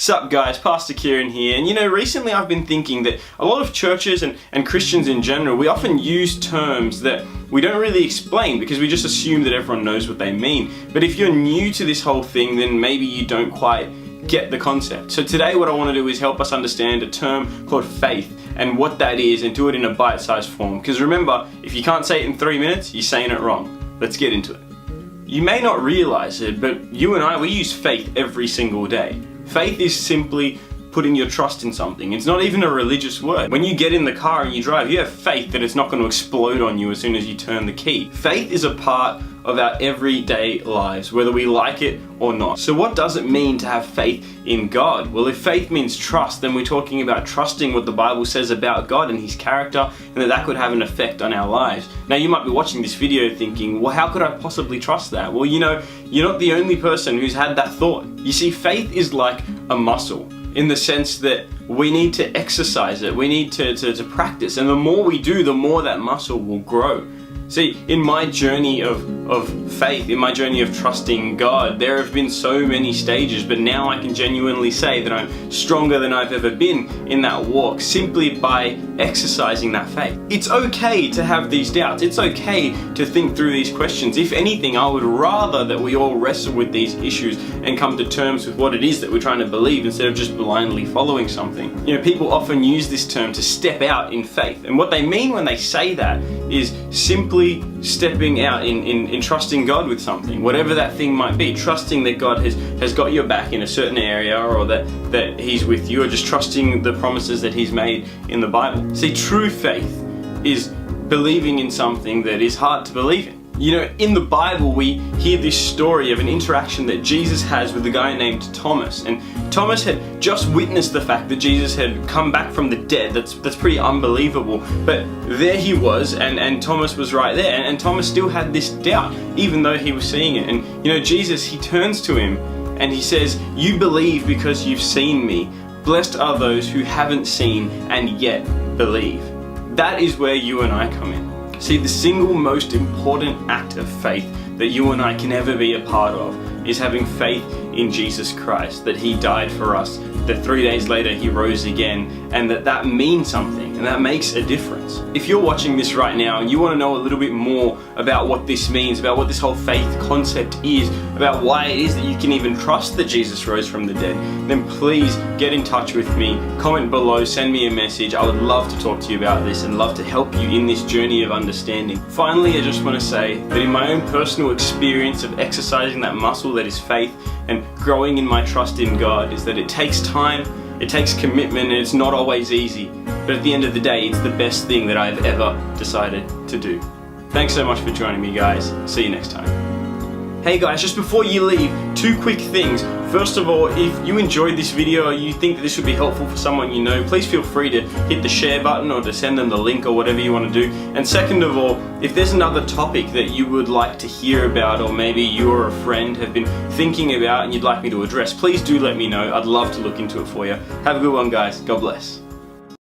Sup guys, Pastor Kiran here, and recently I've been thinking that a lot of churches and Christians in general, we often use terms that we don't really explain because we just assume that everyone knows what they mean. But if you're new to this whole thing, then maybe you don't quite get the concept. So today what I want to do is help us understand a term called faith and what that is, and do it in a bite-sized form. Because remember, if you can't say it in 3 minutes, you're saying it wrong. Let's get into it. You may not realize it, but you and I, we use faith every single day. Faith is simply putting your trust in something. It's not even a religious word. When you get in the car and you drive, you have faith that it's not going to explode on you as soon as you turn the key. Faith is a part of our everyday lives, whether we like it or not. So what does it mean to have faith in God? Well, if faith means trust, then we're talking about trusting what the Bible says about God and His character, and that could have an effect on our lives. Now, you might be watching this video thinking, well, how could I possibly trust that? Well, you're not the only person who's had that thought. You see, faith is like a muscle, in the sense that we need to exercise it, we need to practice, and the more we do, the more that muscle will grow. See, in my journey of faith, in my journey of trusting God, there have been so many stages, but now I can genuinely say that I'm stronger than I've ever been in that walk simply by exercising that faith. It's okay to have these doubts. It's okay to think through these questions. If anything, I would rather that we all wrestle with these issues and come to terms with what it is that we're trying to believe instead of just blindly following something. People often use this term to step out in faith, and what they mean when they say that is simply stepping out in trusting God with something, whatever that thing might be, trusting that God has got your back in a certain area, or that He's with you, or just trusting the promises that He's made in the Bible. See, true faith is believing in something that is hard to believe in. In the Bible we hear this story of an interaction that Jesus has with a guy named Thomas, and Thomas had just witnessed the fact that Jesus had come back from the dead. That's pretty unbelievable, but there he was, and Thomas was right there, and Thomas still had this doubt even though he was seeing it. And Jesus, He turns to him and He says, "You believe because you've seen me. Blessed are those who haven't seen and yet believe." That is where you and I come in. See, the single most important act of faith that you and I can ever be a part of is having faith in Jesus Christ, that He died for us, that 3 days later He rose again, and that means something, and that makes a difference. If you're watching this right now and you want to know a little bit more about what this means, about what this whole faith concept is, about why it is that you can even trust that Jesus rose from the dead, then please get in touch with me, comment below, send me a message. I would love to talk to you about this and love to help you in this journey of understanding. Finally, I just want to say that in my own personal experience of exercising that muscle that is faith and growing in my trust in God, is that it takes time, it takes commitment, and it's not always easy. But at the end of the day, it's the best thing that I've ever decided to do. Thanks so much for joining me, guys. See you next time. Hey guys, just before you leave, 2 quick things. First of all, if you enjoyed this video or you think that this would be helpful for someone you know, please feel free to hit the share button or to send them the link or whatever you want to do. And second of all, if there's another topic that you would like to hear about, or maybe you or a friend have been thinking about and you'd like me to address, please do let me know. I'd love to look into it for you. Have a good one, guys. God bless.